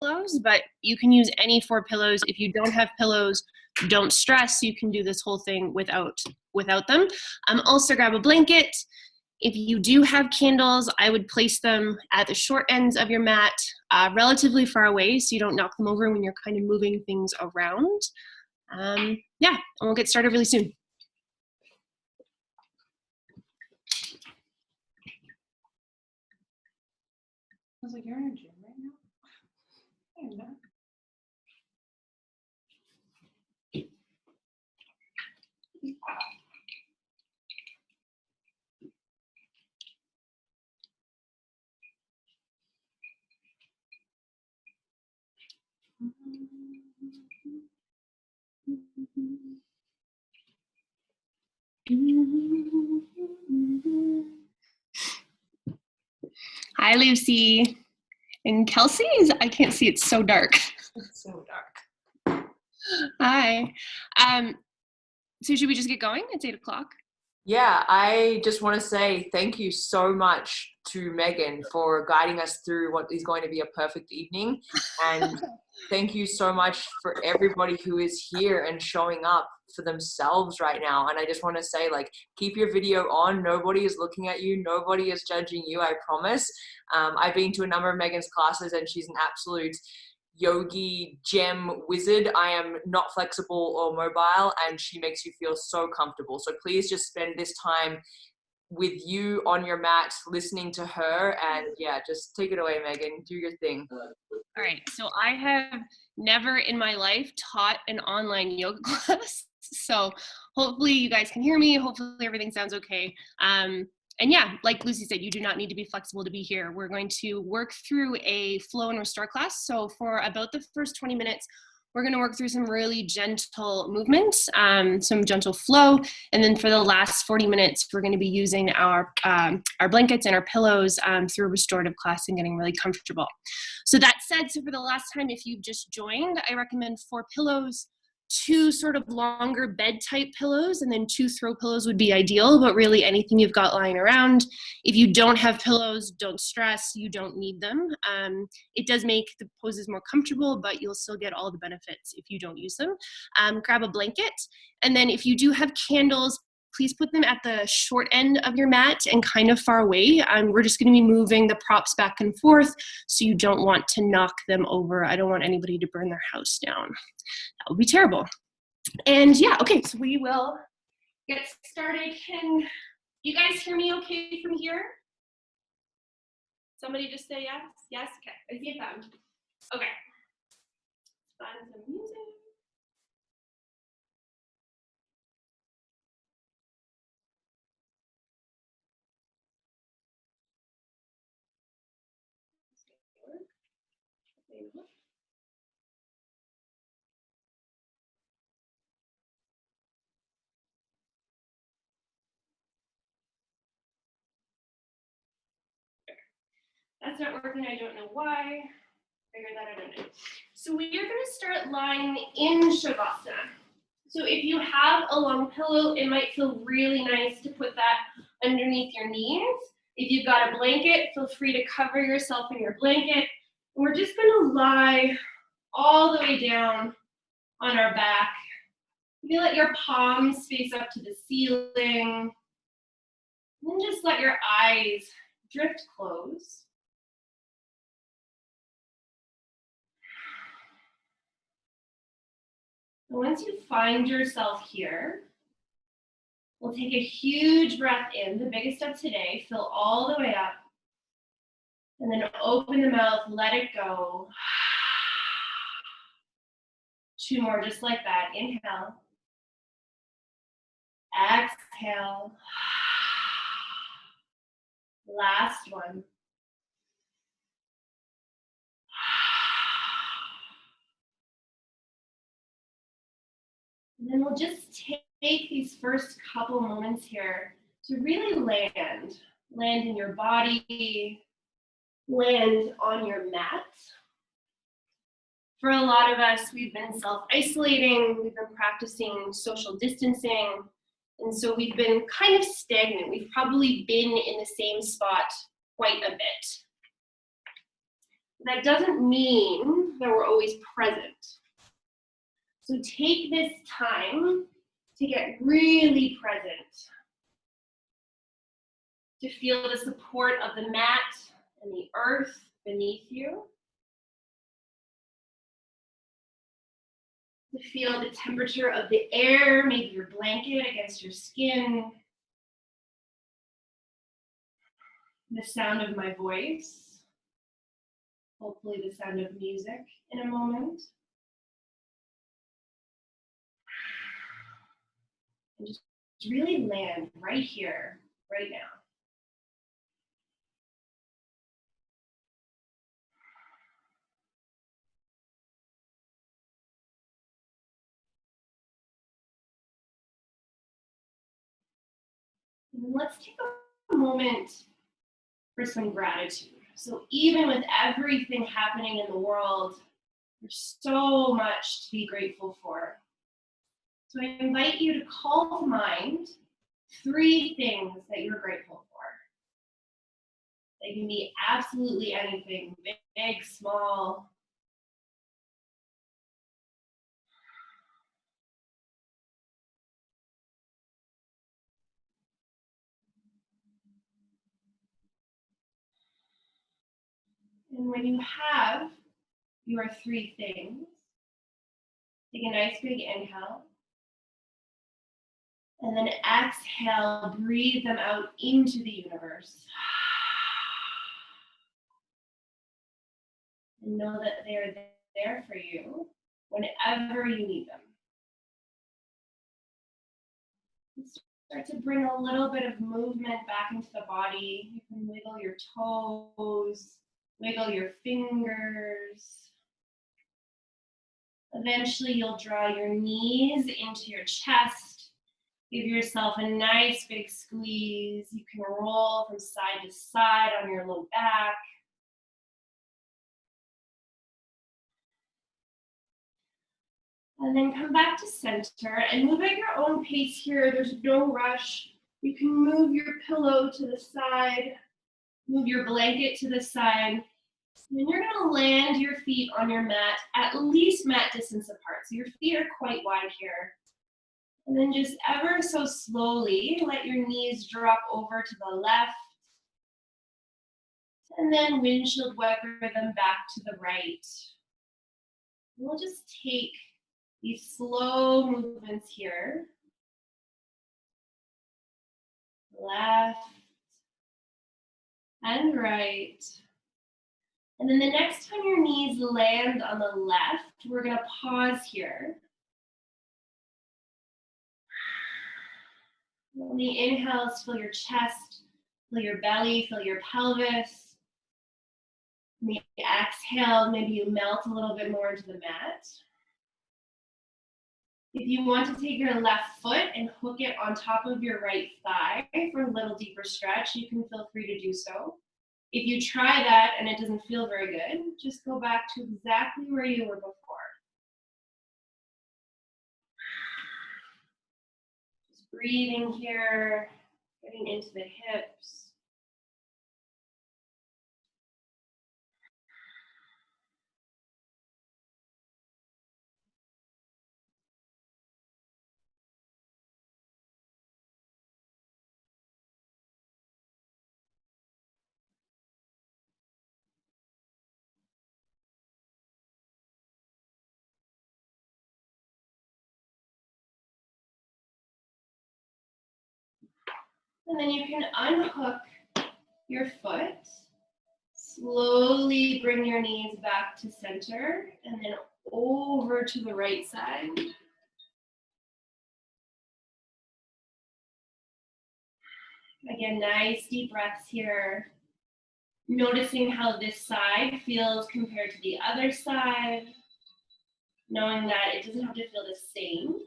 pillows, but you can use any 4 pillows. If you don't have pillows, don't stress. You can do this whole thing without them. Also grab a blanket. If you do have candles, I would place them at the short ends of your mat, relatively far away so you don't knock them over when you're kind of moving things around. Yeah, and we'll get started really soon. I was like, you're in a gym right now? I don't know. Hi, Lucy. And Kelsey I can't see, it's so dark. It's so dark. Hi. So should we just get going? It's 8 o'clock. Yeah, I just want to say thank you so much to Meghan for guiding us through what is going to be a perfect evening. And thank you so much for everybody who is here and showing up for themselves right now. And I just want to say, like, keep your video on. Nobody is looking at you. Nobody is judging you, I promise. I've been to a number of Meghan's classes and she's an absolute yogi gem wizard. I am not flexible or mobile and she makes you feel so comfortable. So please just spend this time with you on your mat, listening to her, and yeah, just take it away, Meghan. Do your thing. All right, so I have never in my life taught an online yoga class. So hopefully you guys can hear me. Hopefully everything sounds okay. And yeah, like Lucy said, you do not need to be flexible to be here. We're going to work through a flow and restore class. So for about the first 20 minutes, we're going to work through some really gentle movements, some gentle flow. And then for the last 40 minutes, we're going to be using our blankets and our pillows through a restorative class and getting really comfortable. So that said, so for the last time, if you've just joined, I recommend 4 pillows, 2 sort of longer bed type pillows, and then 2 throw pillows would be ideal, but really anything you've got lying around. If you don't have pillows, don't stress, you don't need them. It does make the poses more comfortable, but you'll still get all the benefits if you don't use them. Grab a blanket, and then if you do have candles, please put them at the short end of your mat and kind of far away. We're just going to be moving the props back and forth, so you don't want to knock them over. I don't want anybody to burn their house down. That would be terrible. And yeah, okay, so we will get started. Can you guys hear me okay from here? Somebody just say yes? Yes? Okay, I see it found. Okay. Find some music. That's not working, I don't know why. Figure that out, I don't know. So we are going to start lying in Shavasana. So if you have a long pillow, it might feel really nice to put that underneath your knees. If you've got a blanket, feel free to cover yourself in your blanket. And we're just going to lie all the way down on our back. You let your palms face up to the ceiling. And then just let your eyes drift closed. And once you find yourself here, we'll take a huge breath in, the biggest of today. Fill all the way up. And then open the mouth, let it go. 2 more just like that. Inhale. Exhale. Last one. And then we'll just take these first couple moments here to really land in your body, land on your mat. For a lot of us, we've been self-isolating, we've been practicing social distancing, and so we've been kind of stagnant. We've probably been in the same spot quite a bit. That doesn't mean that we're always present. So take this time to get really present, to feel the support of the mat and the earth beneath you, to feel the temperature of the air, maybe your blanket against your skin, the sound of my voice, hopefully the sound of music in a moment. And just really land right here, right now. And let's take a moment for some gratitude. So even with everything happening in the world, there's so much to be grateful for. So I invite you to call to mind 3 things that you're grateful for. They can be absolutely anything, big, small. And when you have your 3 things, take a nice big inhale. And then exhale, breathe them out into the universe. And know that they're there for you whenever you need them. Start to bring a little bit of movement back into the body. You can wiggle your toes, wiggle your fingers. Eventually, you'll draw your knees into your chest. Give yourself a nice big squeeze. You can roll from side to side on your low back. And then come back to center and move at your own pace here. There's no rush. You can move your pillow to the side, move your blanket to the side. And then you're gonna land your feet on your mat, at least mat distance apart. So your feet are quite wide here. And then just ever so slowly, let your knees drop over to the left. And then windshield wiper them back to the right. We'll just take these slow movements here. Left and right. And then the next time your knees land on the left, we're gonna pause here. On the inhales, fill your chest, fill your belly, fill your pelvis. On the exhale, maybe you melt a little bit more into the mat. If you want to take your left foot and hook it on top of your right thigh for a little deeper stretch, you can feel free to do so. If you try that and it doesn't feel very good, just go back to exactly where you were before. Just breathing here, getting into the hips. And then you can unhook your foot. Slowly bring your knees back to center and then over to the right side. Again, nice deep breaths here. Noticing how this side feels compared to the other side. Knowing that it doesn't have to feel the same.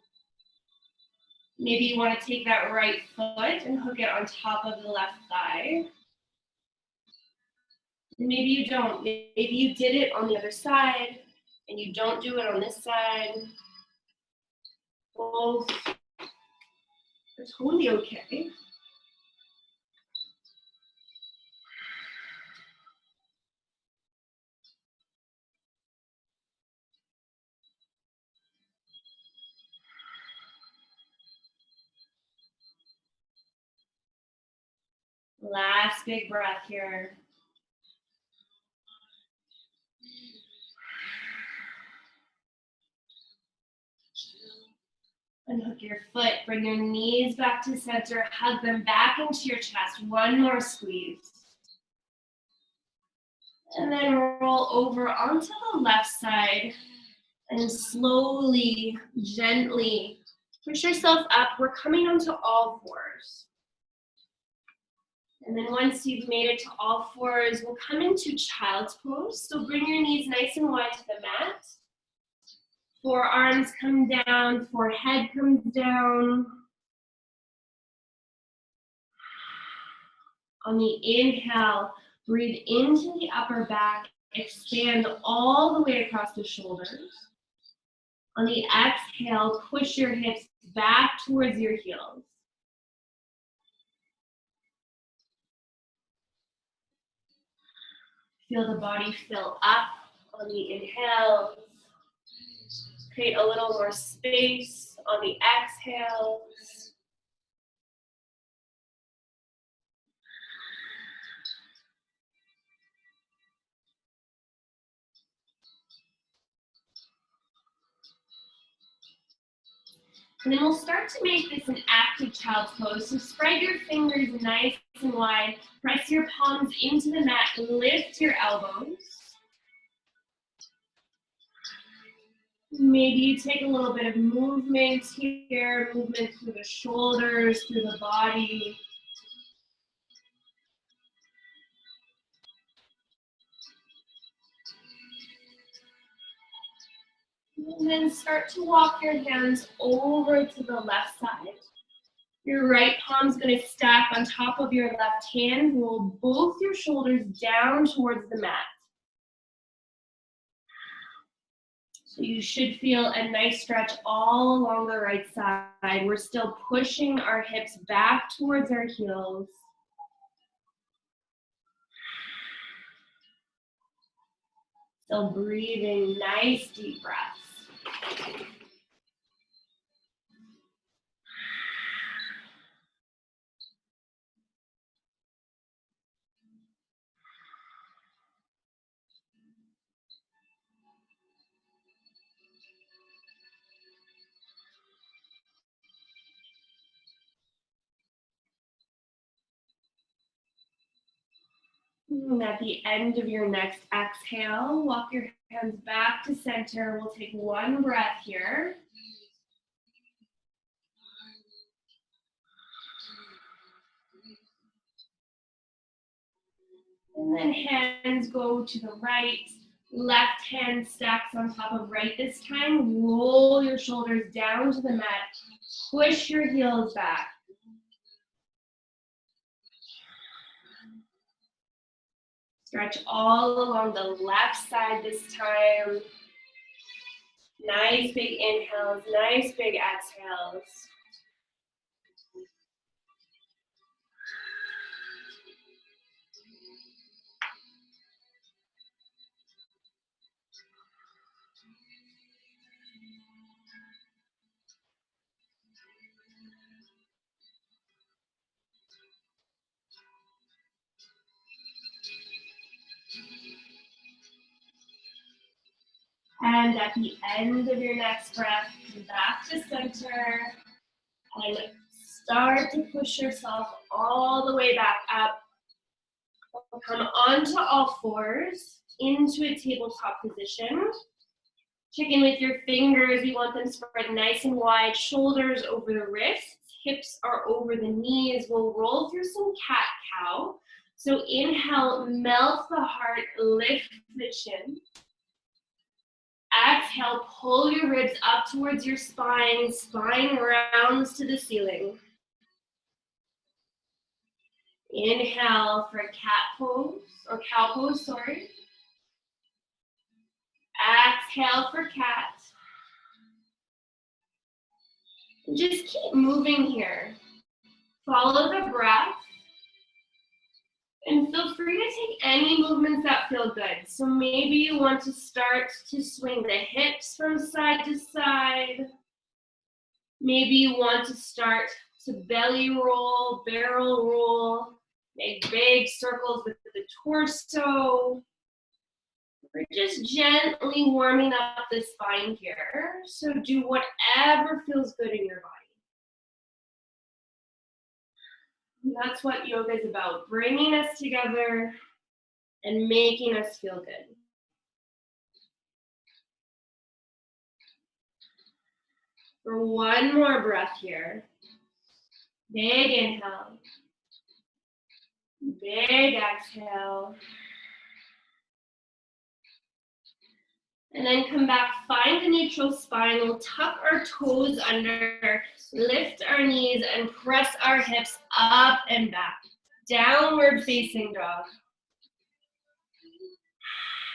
Maybe you want to take that right foot and hook it on top of the left thigh. And maybe you don't. Maybe you did it on the other side and you don't do it on this side. Both are totally okay. Last big breath here. Unhook your foot, bring your knees back to center, hug them back into your chest. One more squeeze. And then roll over onto the left side and slowly, gently push yourself up. We're coming onto all fours. And then once you've made it to all fours, we'll come into child's pose. So bring your knees nice and wide to the mat. Forearms come down, forehead comes down. On the inhale, breathe into the upper back, expand all the way across the shoulders. On the exhale, push your hips back towards your heels. Feel the body fill up on the inhales. Create a little more space on the exhales. And then we'll start to make this an active child's pose. So spread your fingers nice and wide. Press your palms into the mat. Lift your elbows. Maybe you take a little bit of movement here, movement through the shoulders, through the body. And then start to walk your hands over to the left side. Your right palm's going to stack on top of your left hand. Roll both your shoulders down towards the mat. So you should feel a nice stretch all along the right side. We're still pushing our hips back towards our heels. Still breathing nice deep breaths. And at the end of your next exhale, walk your hands back to center. We'll take one breath here. And then hands go to the right. Left hand stacks on top of right this time. Roll your shoulders down to the mat. Push your heels back. Stretch all along the left side this time. Nice big inhales, nice big exhales. And at the end of your next breath, come back to center and start to push yourself all the way back up. Come onto all fours into a tabletop position. Check in with your fingers. We want them spread nice and wide, shoulders over the wrists, hips are over the knees. We'll roll through some cat-cow. So inhale, melt the heart, lift the chin. Exhale, pull your ribs up towards your spine. Spine rounds to the ceiling. Inhale for cat pose, or cow pose, sorry. Exhale for cat. And just keep moving here. Follow the breath. And feel free to take any movements that feel good. So maybe you want to start to swing the hips from side to side. Maybe you want to start to belly roll, barrel roll. Make big circles with the torso. We're just gently warming up the spine here. So do whatever feels good in your body. And that's what yoga is about, bringing us together and making us feel good. For one more breath here. Big inhale. Big exhale. And then come back, find a neutral spine. We'll tuck our toes under, lift our knees, and press our hips up and back. Downward facing dog.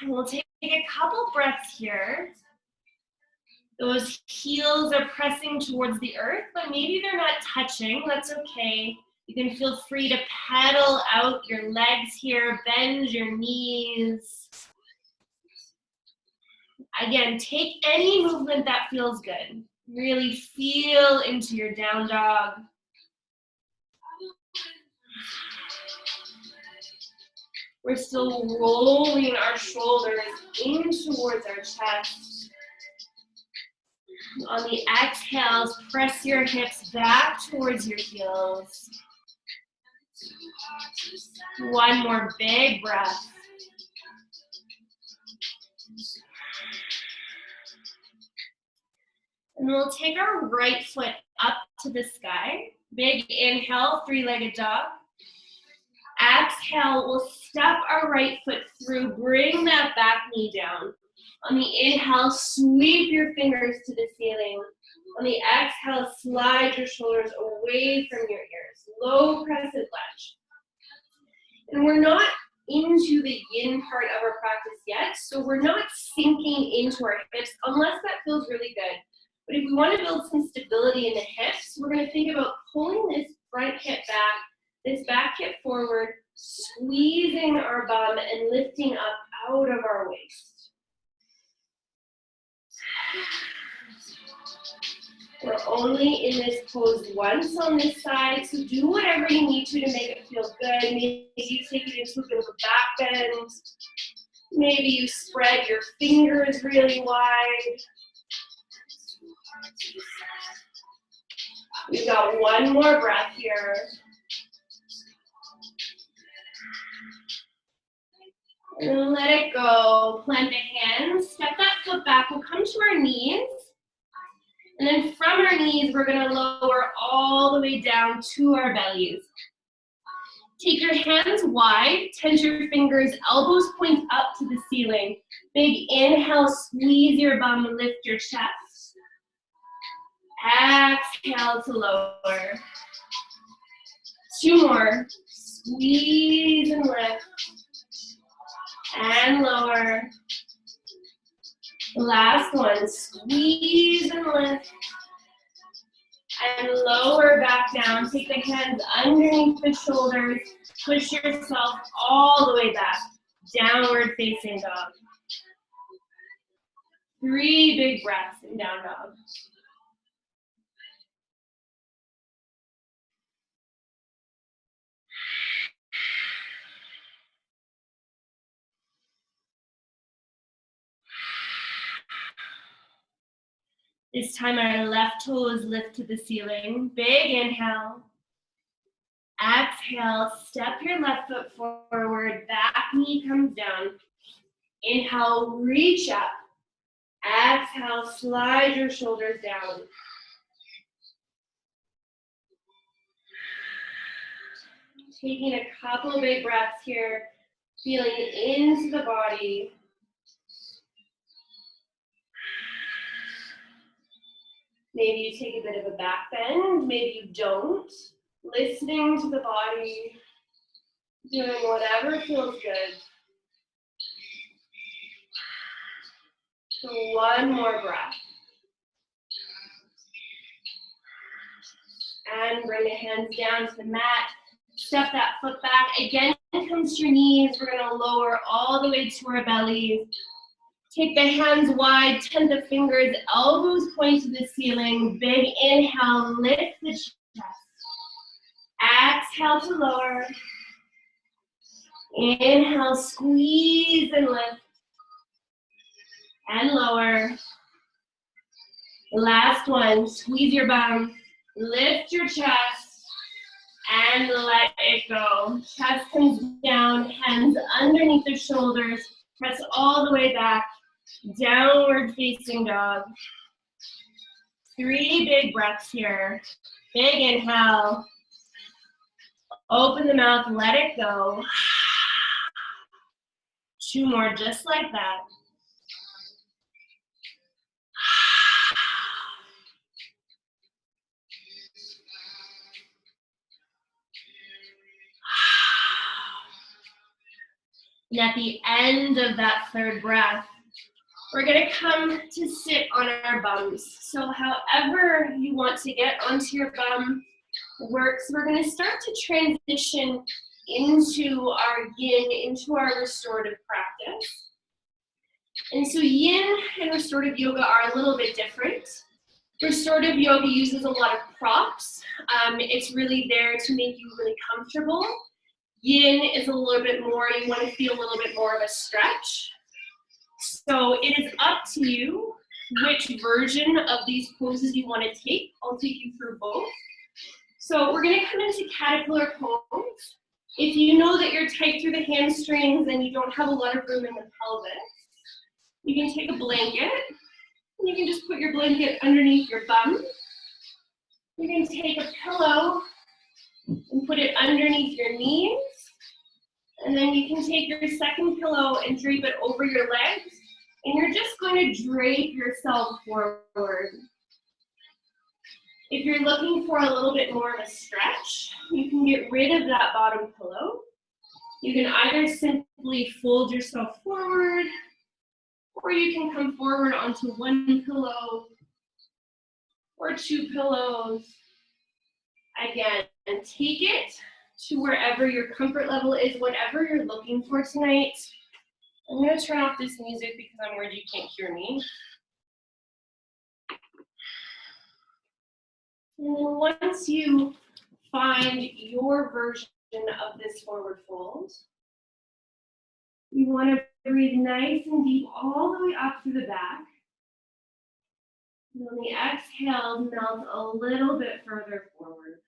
And we'll take a couple breaths here. Those heels are pressing towards the earth, but maybe they're not touching. That's okay. You can feel free to pedal out your legs here, bend your knees. Again, take any movement that feels good. Really feel into your down dog. We're still rolling our shoulders in towards our chest. On the exhales, press your hips back towards your heels. One more big breath. And we'll take our right foot up to the sky. Big inhale, three-legged dog. Exhale, we'll step our right foot through, bring that back knee down. On the inhale, sweep your fingers to the ceiling. On the exhale, slide your shoulders away from your ears. Low crescent lunge. And we're not into the yin part of our practice yet, so we're not sinking into our hips unless that feels really good. But if we want to build some stability in the hips, we're going to think about pulling this front hip back, this back hip forward, squeezing our bum and lifting up out of our waist. We're only in this pose once on this side, so do whatever you need to make it feel good. Maybe you take it into a bit of a back bend. Maybe you spread your fingers really wide. We've got one more breath here. And let it go. Plant the hands. Step that foot back. We'll come to our knees. And then from our knees, we're going to lower all the way down to our bellies. Take your hands wide. Tense your fingers. Elbows point up to the ceiling. Big inhale. Squeeze your bum and lift your chest. Exhale to lower. Two more. Squeeze and lift. And lower. Last one. Squeeze and lift. And lower back down. Take the hands underneath the shoulders. Push yourself all the way back. Downward facing dog. 3 big breaths in down dog. This time our left toes lift to the ceiling. Big inhale. Exhale, step your left foot forward, back knee comes down. Inhale, reach up. Exhale, slide your shoulders down. Taking a couple big breaths here, feeling into the body. Maybe you take a bit of a back bend, maybe you don't. Listening to the body, doing whatever feels good. So one more breath. And bring the hands down to the mat. Step that foot back. Again, come to your knees. We're going to lower all the way to our bellies. Take the hands wide, tense the fingers, elbows point to the ceiling. Big inhale, lift the chest. Exhale to lower. Inhale, squeeze and lift. And lower. Last one, squeeze your bum. Lift your chest and let it go. Chest comes down, hands underneath the shoulders. Press all the way back. Downward facing dog. 3 big breaths here. Big inhale. Open the mouth, let it go. 2 more just like that. And at the end of that 3rd breath, we're gonna come to sit on our bums. So however you want to get onto your bum works. We're gonna start to transition into our yin, into our restorative practice. And so yin and restorative yoga are a little bit different. Restorative yoga uses a lot of props. It's really there to make you really comfortable. Yin is a little bit more, you want to feel a little bit more of a stretch. So it is up to you which version of these poses you want to take. I'll take you through both. So we're going to come into caterpillar pose. If you know that you're tight through the hamstrings and you don't have a lot of room in the pelvis, you can take a blanket and you can just put your blanket underneath your bum. You can take a pillow and put it underneath your knees. And then you can take your second pillow and drape it over your legs. And you're just going to drape yourself forward. If you're looking for a little bit more of a stretch, you can get rid of that bottom pillow. You can either simply fold yourself forward, or you can come forward onto 1 pillow or 2 pillows. Again, and take it to wherever your comfort level is, whatever you're looking for tonight. I'm going to turn off this music because I'm worried you can't hear me. And then once you find your version of this forward fold, you want to breathe nice and deep all the way up through the back. And on the exhale, melt a little bit further forward.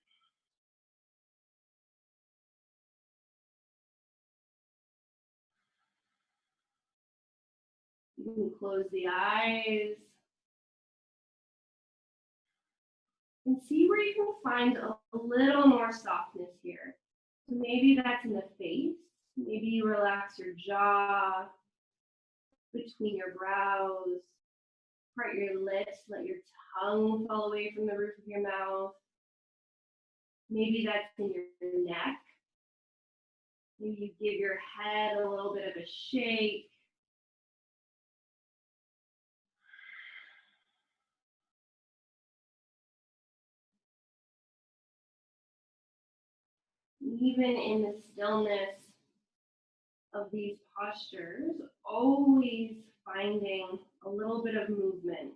You can close the eyes. And see where you can find a little more softness here. So maybe that's in the face. Maybe you relax your jaw, between your brows, part your lips, let your tongue fall away from the roof of your mouth. Maybe that's in your neck. Maybe you give your head a little bit of a shake. Even in the stillness of these postures, always finding a little bit of movement,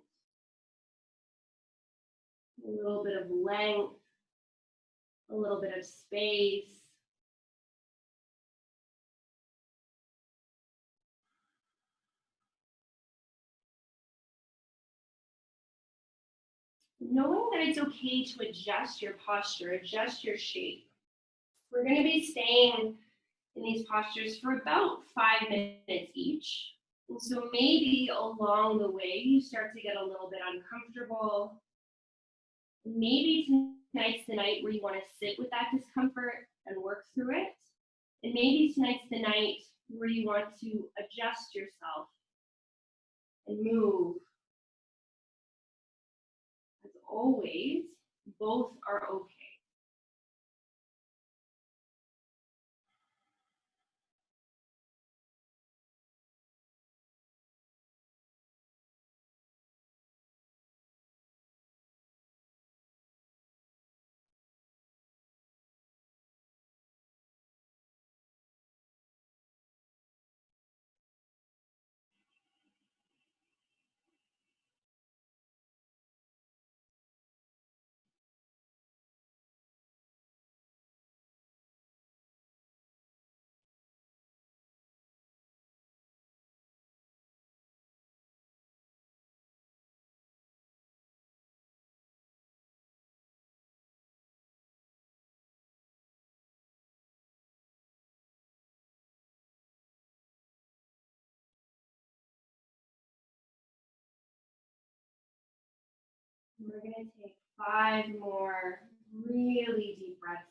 a little bit of length, a little bit of space. Knowing that it's okay to adjust your posture, adjust your shape. We're going to be staying in these postures for about 5 minutes each. And so maybe along the way, you start to get a little bit uncomfortable. Maybe tonight's the night where you want to sit with that discomfort and work through it. And maybe tonight's the night where you want to adjust yourself and move. As always, both are okay. We're going to take 5 more really deep breaths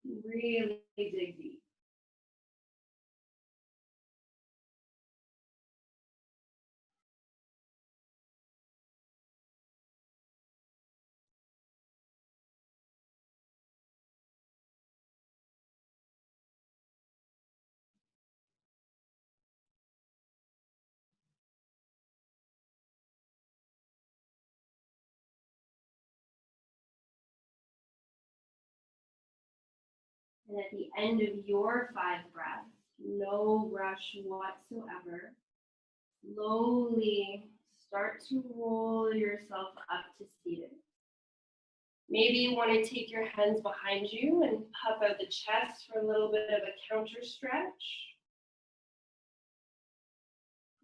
here. Really dig deep. And at the end of your 5 breaths, no rush whatsoever, slowly start to roll yourself up to seated. Maybe you want to take your hands behind you and puff out the chest for a little bit of a counter stretch.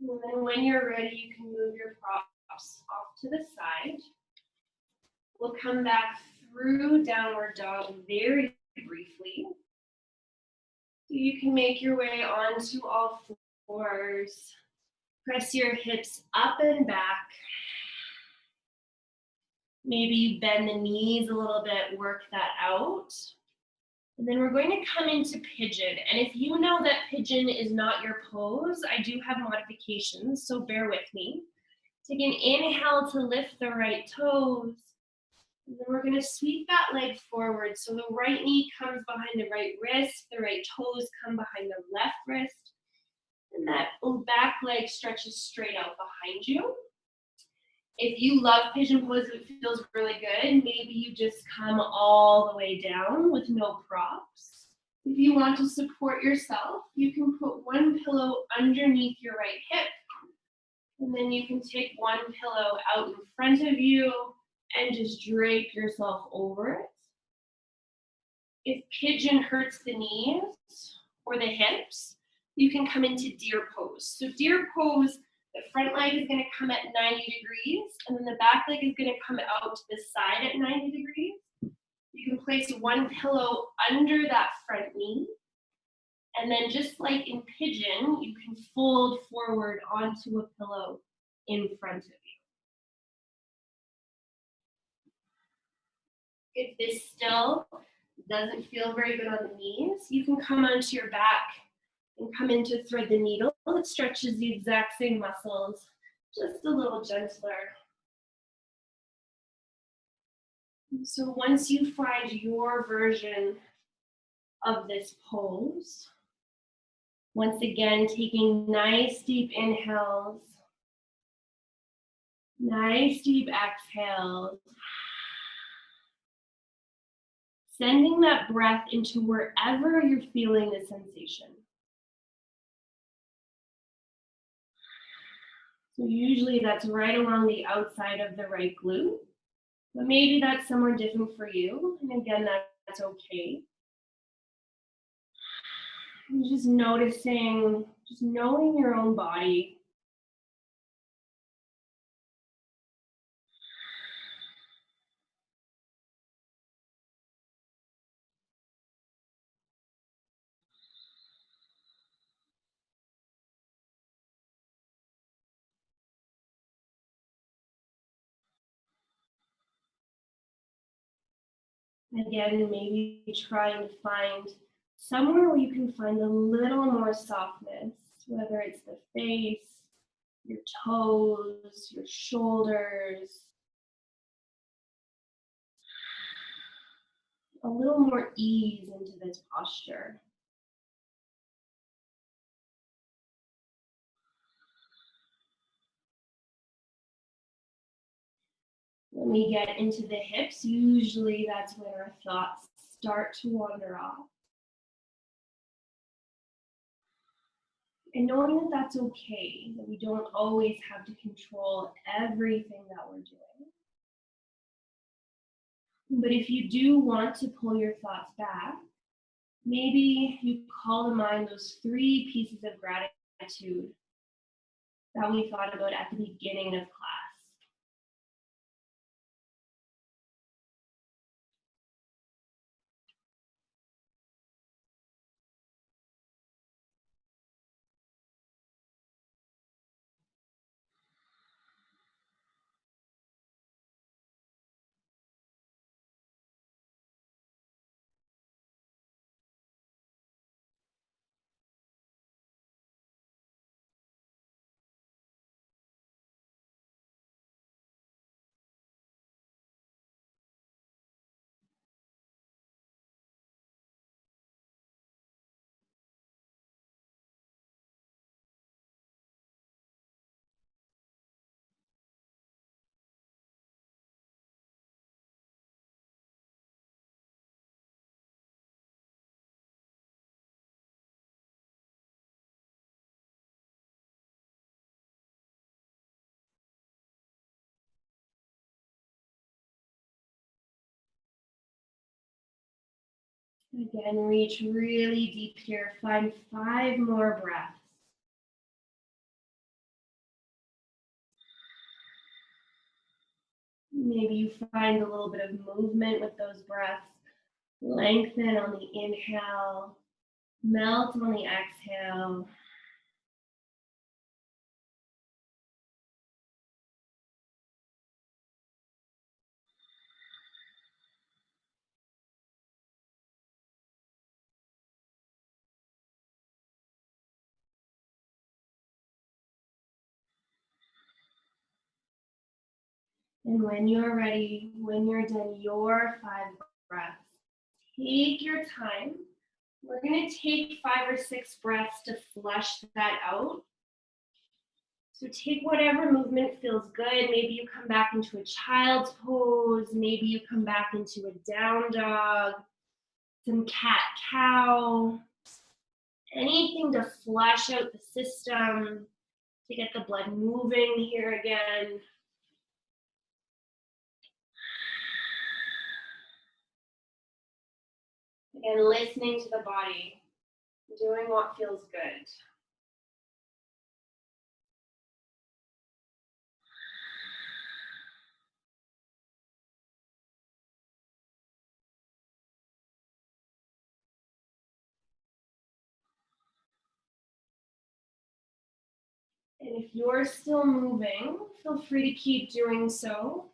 And then when you're ready, you can move your props off to the side. We'll come back through downward dog very briefly. So you can make your way onto all fours. Press your hips up and back. Maybe you bend the knees a little bit, work that out. And then we're going to come into pigeon. And if you know that pigeon is not your pose, I do have modifications, so bear with me. Take an inhale to lift the right toes. And then we're going to sweep that leg forward. So the right knee comes behind the right wrist, the right toes come behind the left wrist. And that back leg stretches straight out behind you. If you love pigeon pose, it feels really good. Maybe you just come all the way down with no props. If you want to support yourself, you can put one pillow underneath your right hip. And then you can take one pillow out in front of you and just drape yourself over it. If pigeon hurts the knees or the hips, you can come into deer pose. So deer pose, the front leg is going to come at 90 degrees, and then the back leg is going to come out to the side at 90 degrees. You can place one pillow under that front knee, and then just like in pigeon, you can fold forward onto a pillow in front of you. If this still doesn't feel very good on the knees, you can come onto your back and come in to thread the needle. It stretches the exact same muscles, just a little gentler. So once you find your version of this pose, once again, taking nice deep inhales, nice deep exhales, sending that breath into wherever you're feeling the sensation. So usually that's right along the outside of the right glute, but maybe that's somewhere different for you. And again, that's okay. And just noticing, just knowing your own body. Again, maybe trying to find somewhere where you can find a little more softness, whether it's the face, your toes, your shoulders. A little more ease into this posture. When we get into the hips, usually that's when our thoughts start to wander off. And knowing that that's okay, that we don't always have to control everything that we're doing. But if you do want to pull your thoughts back, maybe you call to mind those 3 pieces of gratitude that we thought about at the beginning of class. Again, reach really deep here. Find 5 more breaths. Maybe you find a little bit of movement with those breaths. Lengthen on the inhale, melt on the exhale. And when you're ready, when you're done your 5 breaths, take your time. We're going to take 5 or 6 breaths to flush that out. So take whatever movement feels good. Maybe you come back into a child's pose. Maybe you come back into a down dog, some cat-cow. Anything to flush out the system, to get the blood moving here again. Again, listening to the body, doing what feels good. And if you're still moving, feel free to keep doing so.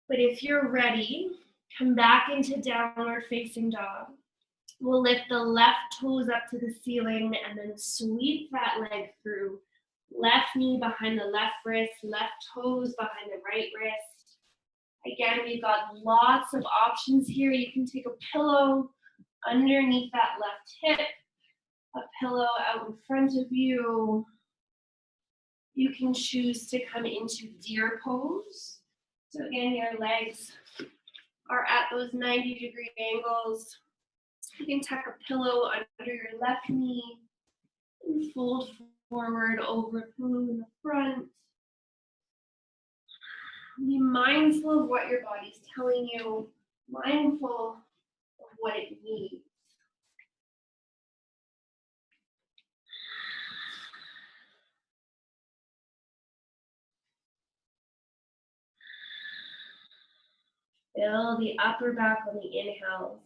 But if you're ready, come back into downward facing dog. We'll lift the left toes up to the ceiling and then sweep that leg through. Left knee behind the left wrist, left toes behind the right wrist. Again, we've got lots of options here. You can take a pillow underneath that left hip, a pillow out in front of you. You can choose to come into deer pose. So again, your legs are at those 90-degree angles. You can tuck a pillow under your left knee and fold forward over pillow in the front. Be mindful of what your body's telling you, mindful of what it needs. Fill the upper back on the inhales.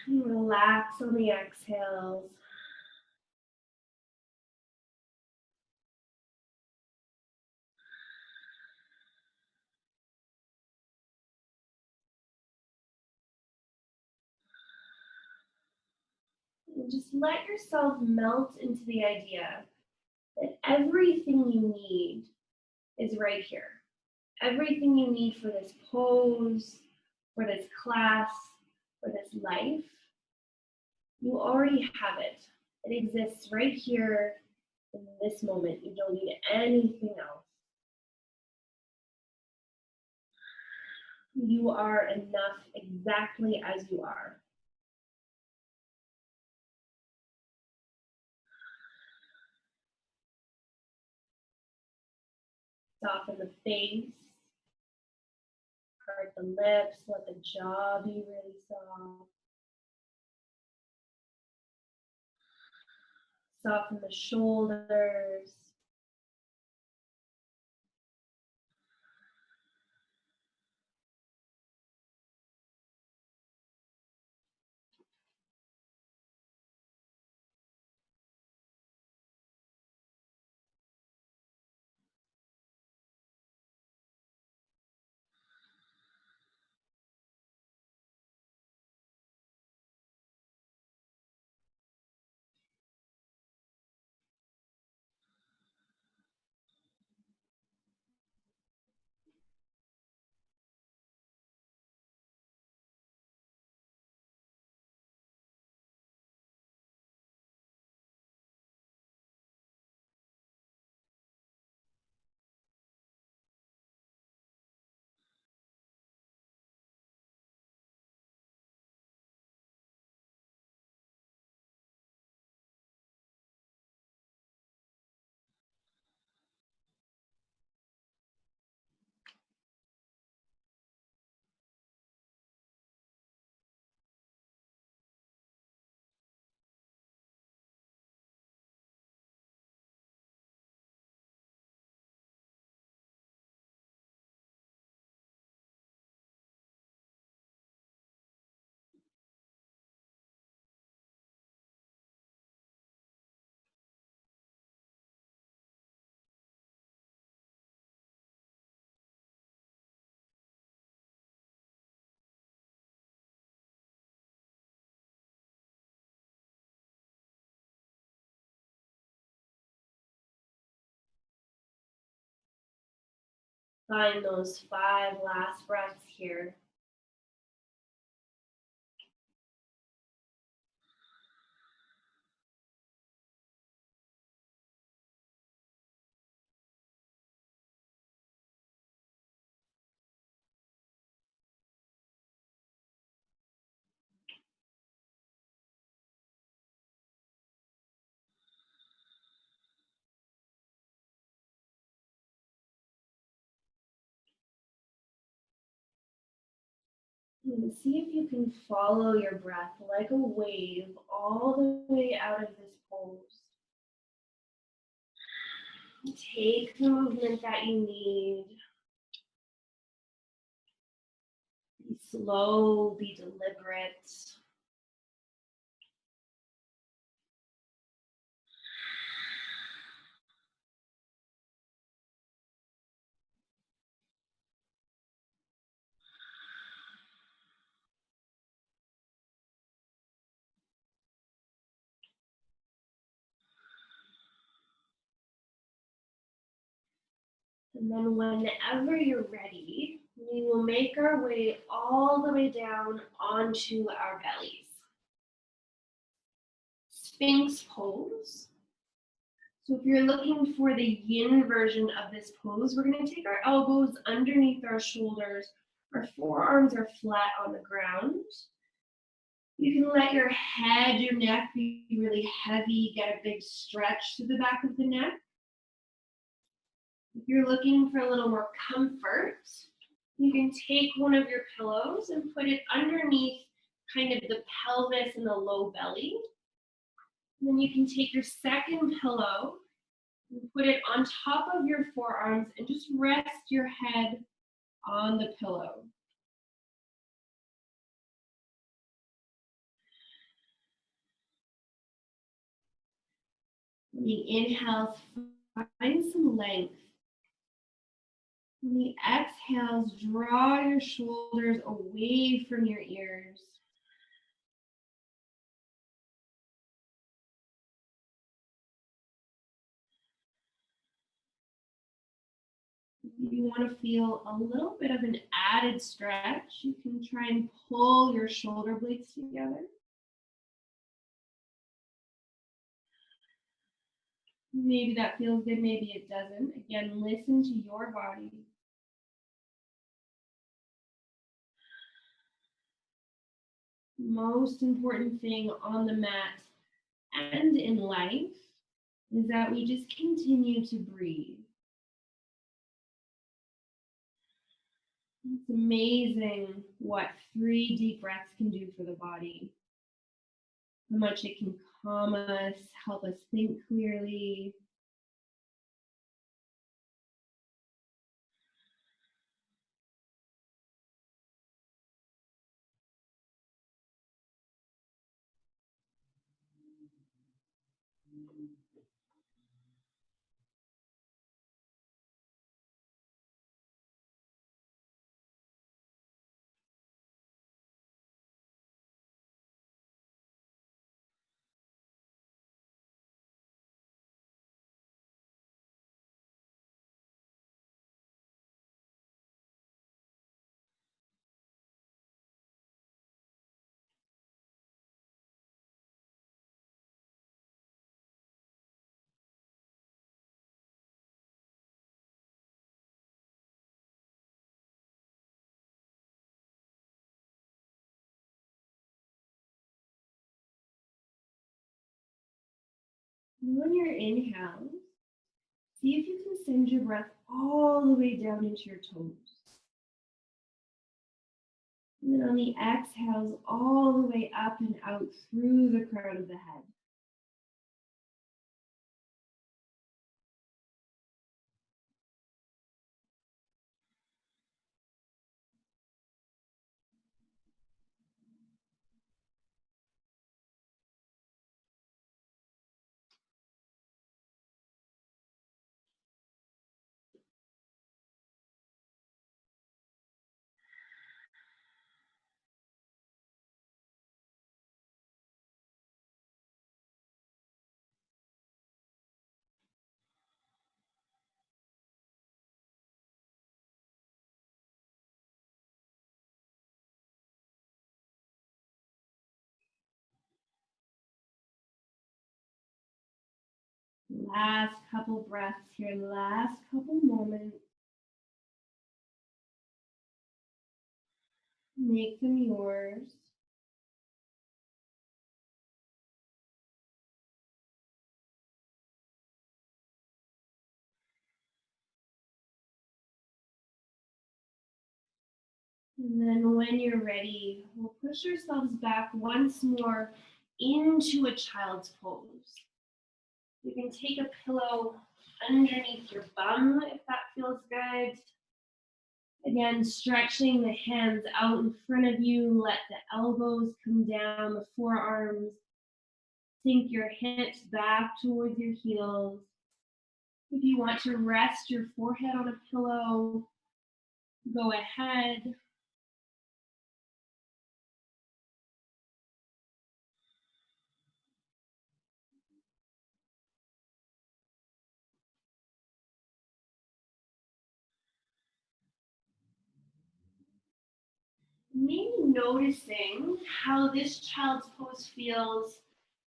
And relax on the exhales. And just let yourself melt into the idea that everything you need is right here. Everything you need for this pose, for this class, for this life, you already have it. It exists right here in this moment. You don't need anything else. You are enough exactly as you are. Soften the face, part the lips, let the jaw be really soft. Soften the shoulders. Find those 5 last breaths here. And see if you can follow your breath like a wave all the way out of this pose. Take the movement that you need. Be slow, be deliberate. And then whenever you're ready, we will make our way all the way down onto our bellies. Sphinx pose. So if you're looking for the yin version of this pose, we're going to take our elbows underneath our shoulders. Our forearms are flat on the ground. You can let your head, your neck be really heavy, get a big stretch to the back of the neck. If you're looking for a little more comfort, you can take one of your pillows and put it underneath kind of the pelvis and the low belly. And then you can take your second pillow and put it on top of your forearms and just rest your head on the pillow. On the inhales, find some length. On the exhales, draw your shoulders away from your ears. If you want to feel a little bit of an added stretch, you can try and pull your shoulder blades together. Maybe that feels good, maybe it doesn't. Again, listen to your body. Most important thing on the mat and in life is that we just continue to breathe. It's amazing what 3 deep breaths can do for the body. How much it can calm us, help us think clearly. And on your inhale, see if you can send your breath all the way down into your toes. And then on the exhales, all the way up and out through the crown of the head. Last couple breaths here, last couple moments. Make them yours. And then when you're ready, we'll push ourselves back once more into a child's pose. You can take a pillow underneath your bum if that feels good. Again, stretching the hands out in front of you. Let the elbows come down, the forearms. Sink your hips back towards your heels. If you want to rest your forehead on a pillow, go ahead. Maybe noticing how this child's pose feels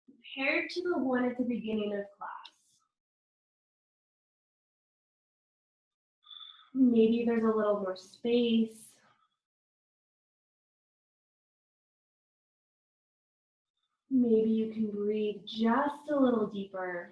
compared to the one at the beginning of class. Maybe there's a little more space. Maybe you can breathe just a little deeper.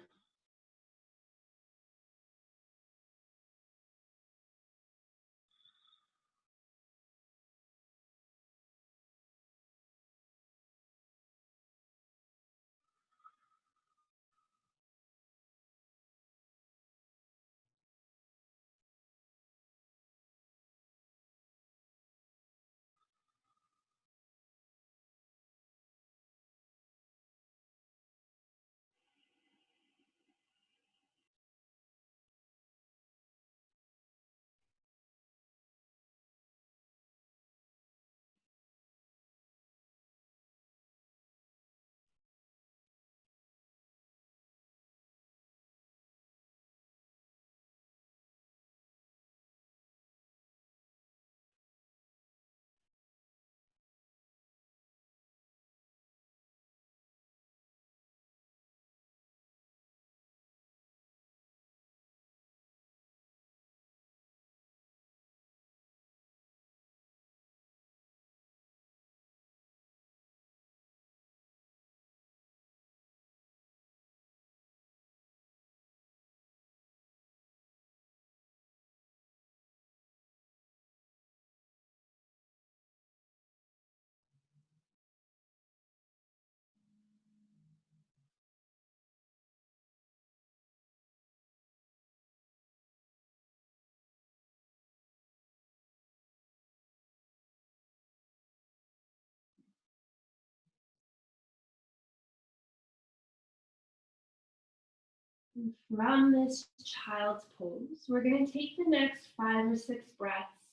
And from this child's pose, we're going to take the next 5 or 6 breaths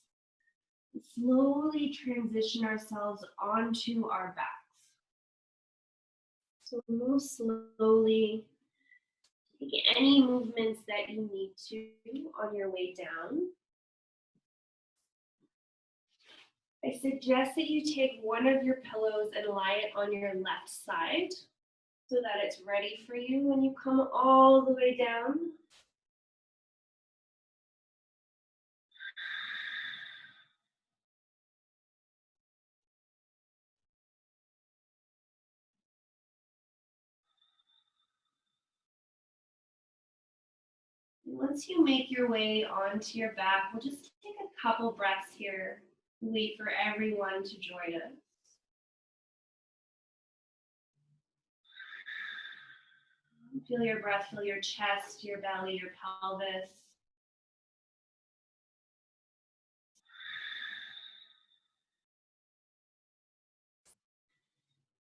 and slowly transition ourselves onto our backs. So move slowly. Take any movements that you need to on your way down. I suggest that you take one of your pillows and lie it on your left side so that it's ready for you when you come all the way down. Once you make your way onto your back, we'll just take a couple breaths here. Wait for everyone to join us. Feel your breath, feel your chest, your belly, your pelvis.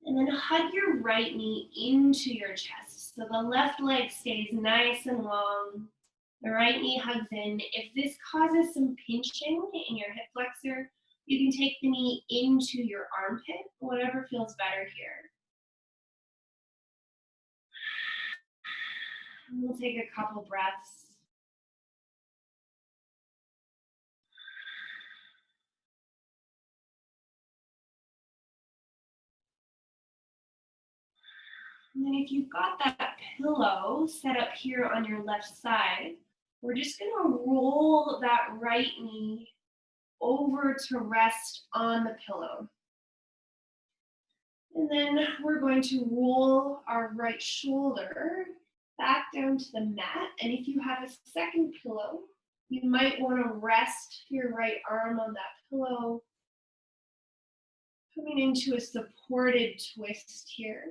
And then hug your right knee into your chest. So the left leg stays nice and long. The right knee hugs in. If this causes some pinching in your hip flexor, you can take the knee into your armpit, whatever feels better here. And we'll take a couple breaths. And then if you've got that pillow set up here on your left side, we're just gonna roll that right knee over to rest on the pillow. And then we're going to roll our right shoulder back down to the mat. And if you have a second pillow, you might want to rest your right arm on that pillow, coming into a supported twist here.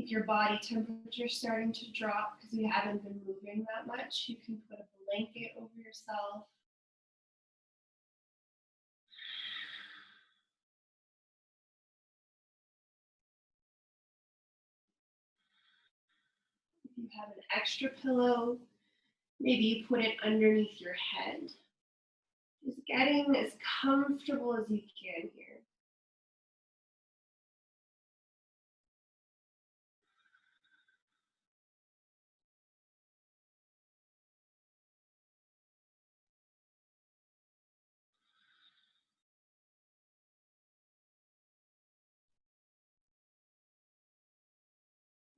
If your body temperature is starting to drop because you haven't been moving that much, you can put a blanket over yourself. If you have an extra pillow, maybe you put it underneath your head. Just getting as comfortable as you can here.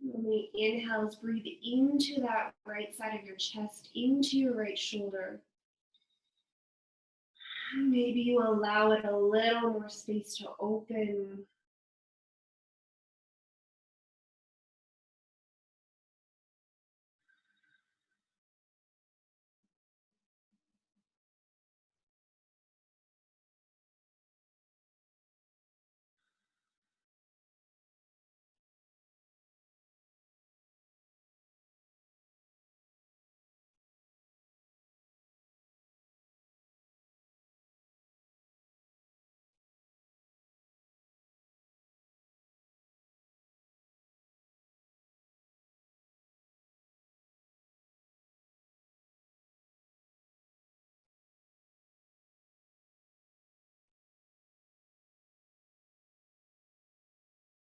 When we inhale, breathe into that right side of your chest, into your right shoulder. Maybe you allow it a little more space to open.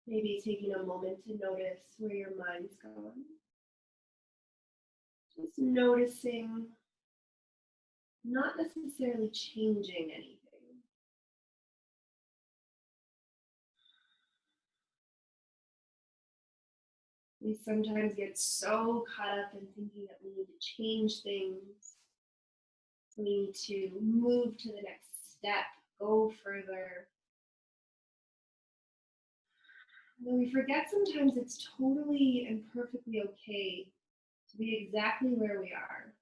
Maybe taking a moment to notice where your mind's gone. Just noticing, not necessarily changing anything. We sometimes get so caught up in thinking that we need to change things. We need to move to the next step, go further. And we forget sometimes it's totally and perfectly okay to be exactly where we are.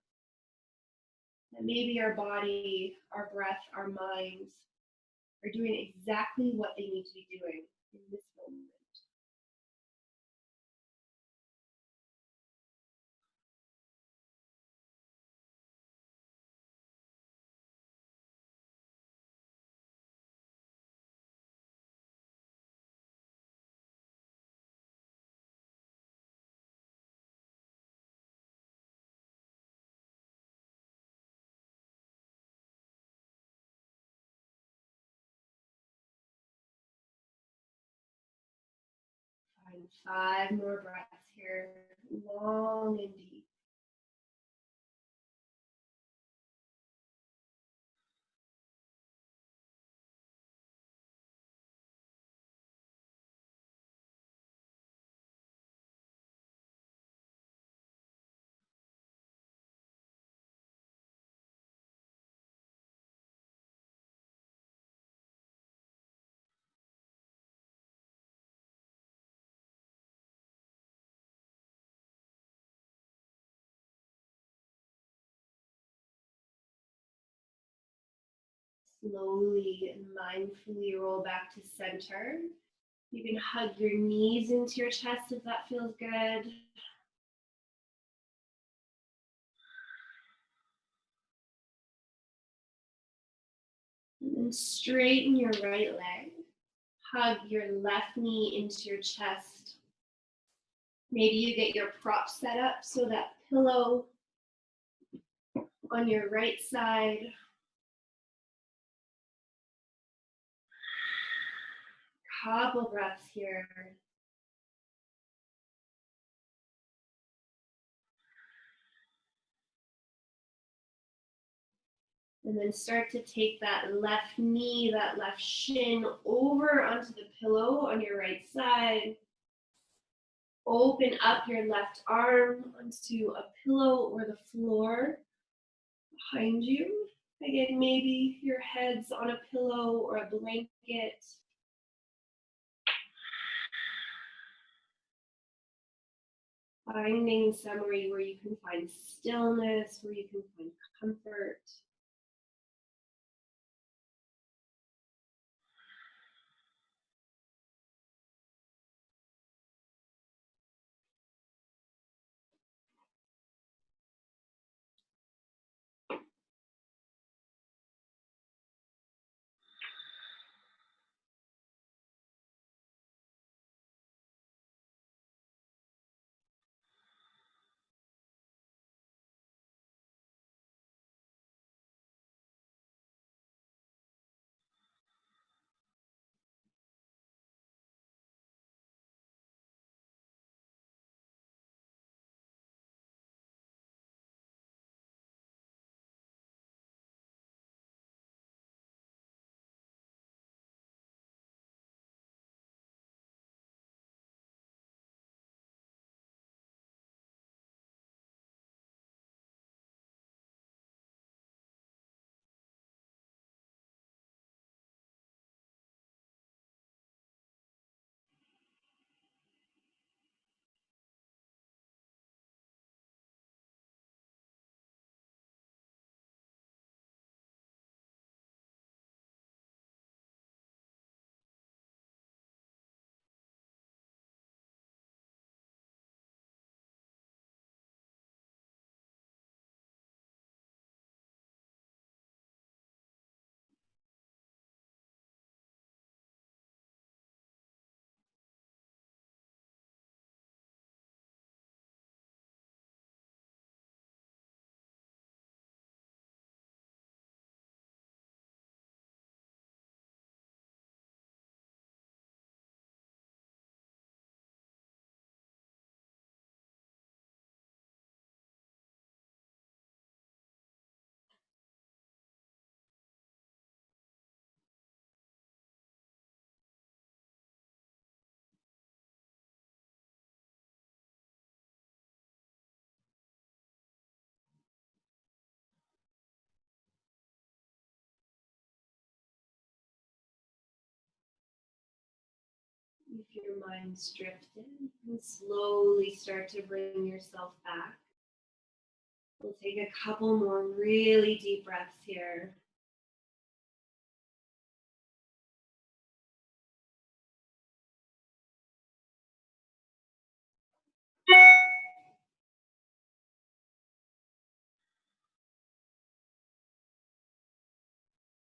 That maybe our body, our breath, our minds are doing exactly what they need to be doing in this moment. Find 5 more breaths here, long and deep. Slowly and mindfully roll back to center. You can hug your knees into your chest if that feels good. And then straighten your right leg. Hug your left knee into your chest. Maybe you get your prop set up so that pillow on your right side. Couple breaths here. And then start to take that left knee, that left shin over onto the pillow on your right side. Open up your left arm onto a pillow or the floor behind you. Again, maybe your head's on a pillow or a blanket. Finding somewhere where you can find stillness, where you can find comfort. If your mind's drifted, you can slowly start to bring yourself back. We'll take a couple more really deep breaths here.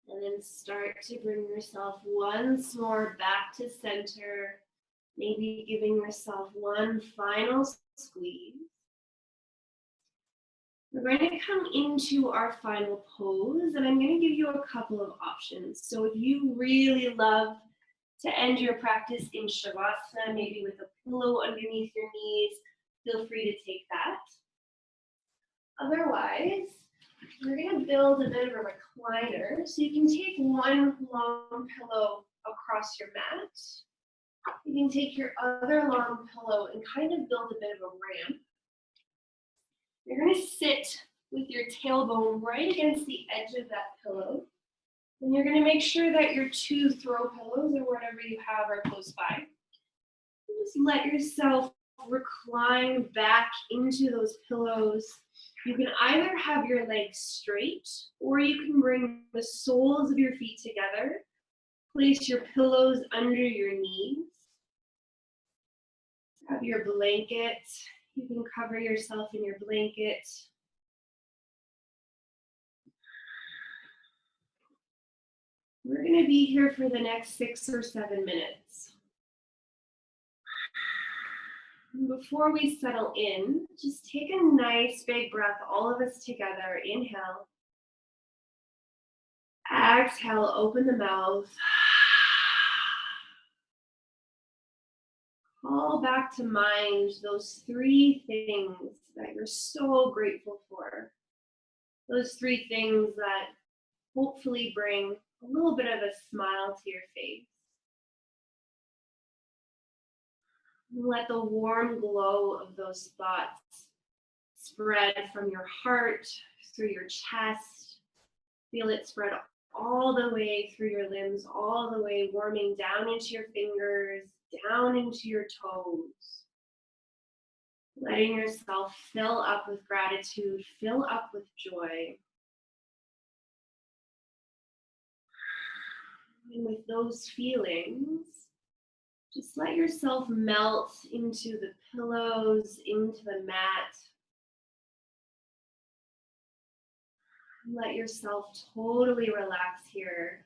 And then start to bring yourself once more back to center. Maybe giving yourself one final squeeze. We're going to come into our final pose, and I'm going to give you a couple of options. So if you really love to end your practice in Shavasana, maybe with a pillow underneath your knees, feel free to take that. Otherwise, we're going to build a bit of a recliner. So you can take one long pillow across your mat. You can take your other long pillow and kind of build a bit of a ramp. You're going to sit with your tailbone right against the edge of that pillow. And you're going to make sure that your two throw pillows or whatever you have are close by. And just let yourself recline back into those pillows. You can either have your legs straight or you can bring the soles of your feet together. Place your pillows under your knees. Have your blanket. You can cover yourself in your blanket. We're going to be here for the next 6 or 7 minutes. Before we settle in, just take a nice big breath, all of us together. Inhale. Exhale, open the mouth. Call back to mind those 3 things that you're so grateful for. Those 3 things that hopefully bring a little bit of a smile to your face. Let the warm glow of those thoughts spread from your heart through your chest. Feel it spread all the way through your limbs, all the way warming down into your fingers, down into your toes. Letting yourself fill up with gratitude, fill up with joy. And with those feelings, just let yourself melt into the pillows, into the mat. Let yourself totally relax here.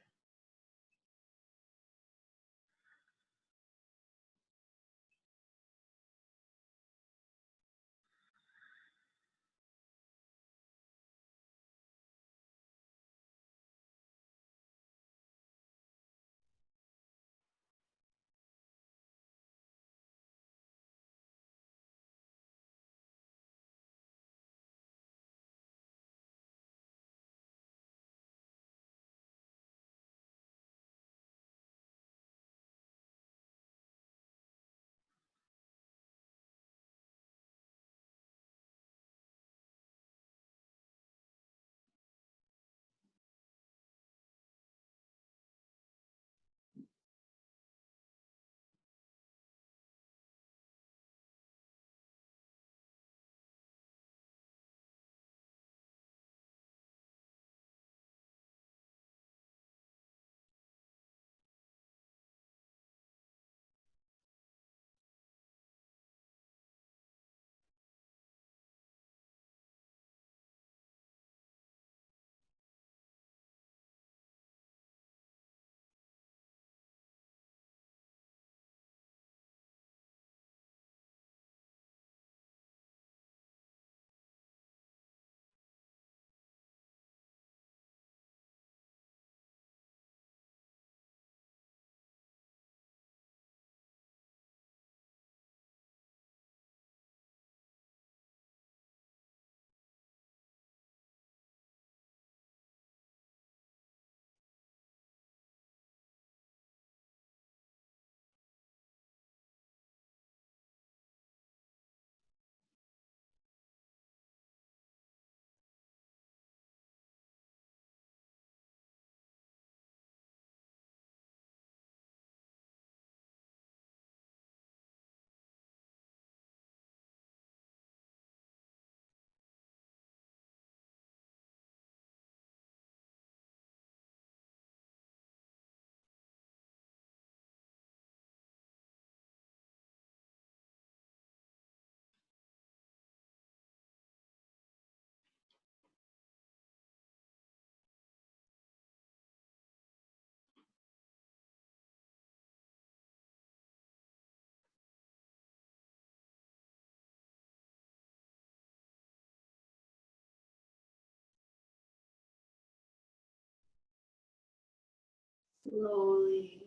Slowly,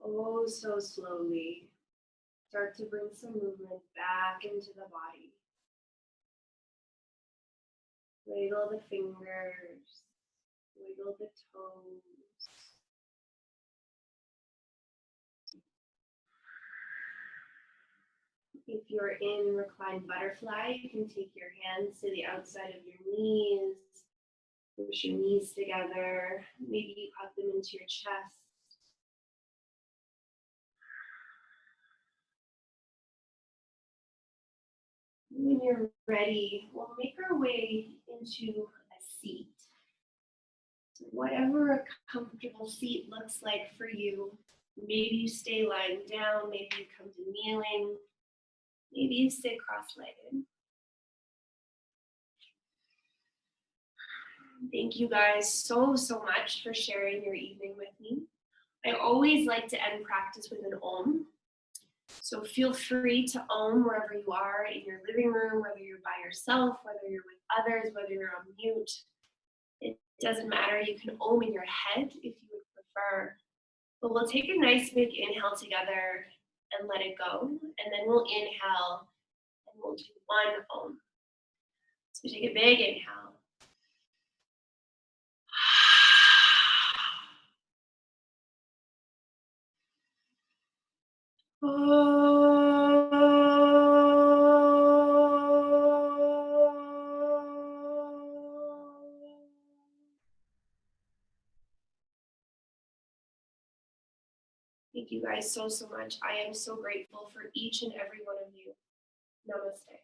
oh so slowly, start to bring some movement back into the body. Wiggle the fingers, wiggle the toes. If you're in reclined butterfly, you can take your hands to the outside of your knees, push your knees together, maybe you hug them into your chest. When you're ready, we'll make our way into a seat. Whatever a comfortable seat looks like for you. Maybe you stay lying down, maybe you come to kneeling, maybe you sit cross-legged. Thank you guys so much for sharing your evening with me. I always like to end practice with an Om. So feel free to Om wherever you are, in your living room, whether you're by yourself, whether you're with others, whether you're on mute. It doesn't matter. You can Om in your head if you would prefer. But we'll take a nice big inhale together and let it go. And then we'll inhale and we'll do one Om. So take a big inhale. Thank you guys so much. I am so grateful for each and every one of you. Namaste.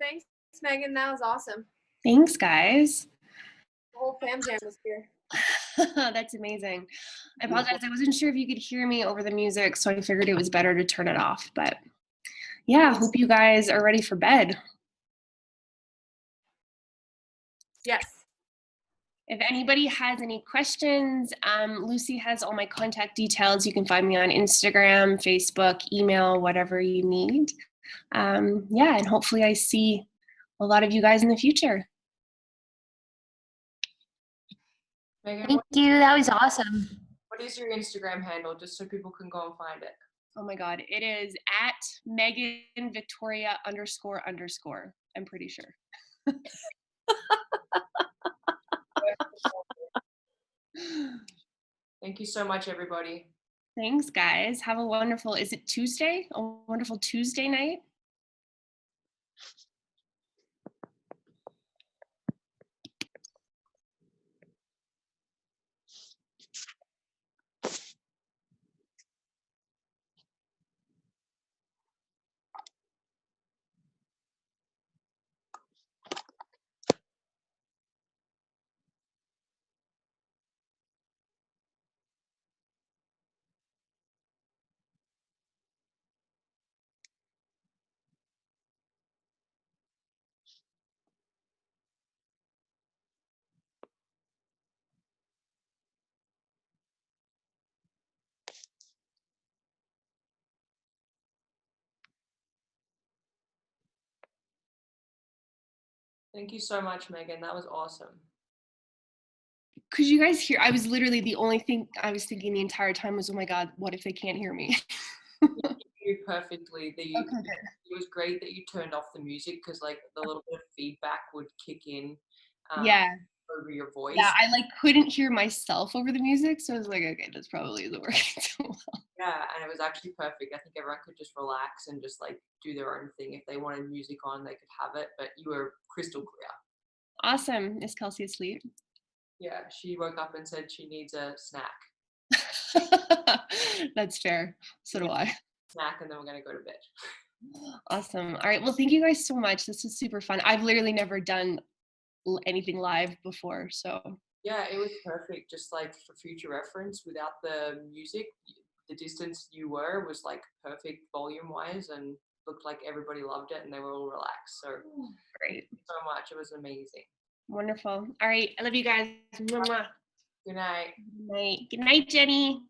Thanks, Megan. That was awesome. Thanks, guys. The whole fam jam was here. That's amazing. I apologize. I wasn't sure if you could hear me over the music, so I figured it was better to turn it off. But yeah, hope you guys are ready for bed. Yes. If anybody has any questions, Lucy has all my contact details. You can find me on Instagram, Facebook, email, whatever you need. Yeah, and hopefully I see a lot of you guys in the future. Megan, Thank you. That was awesome. what is your Instagram handle, just so people can go and find it? Oh my God, it is at Meghan Victoria __. I'm pretty sure. Thank you so much, everybody. Thanks, guys. Have a wonderful, is it Tuesday? A wonderful Tuesday night. Thank you so much, Megan. That was awesome. Could you guys hear? I was literally the only thing I was thinking the entire time was, oh my God, what if they can't hear me? You perfectly. Okay, good. It was great that you turned off the music, because like the little bit of feedback would kick in Yeah. over your voice. Yeah, I like couldn't hear myself over the music, so I was like, okay, this probably isn't working so well. Yeah, and it was actually perfect. I think everyone could just relax and just like do their own thing. If they wanted music on, they could have it, but you were crystal clear. Awesome. Is Kelsey asleep? Yeah, she woke up and said she needs a snack. That's fair. So do I. Snack, and then we're gonna go to bed. Awesome. All right. Well, thank you guys so much. This was super fun. I've literally never done anything live before, so. Yeah, it was perfect. Just like for future reference, without the music, the distance you were was like perfect volume wise, and looked like everybody loved it and they were all relaxed. So Great. so much. It was amazing. Wonderful. All right. I love you guys. Mwah, mwah. Good night. Good night. Good night, Jenny.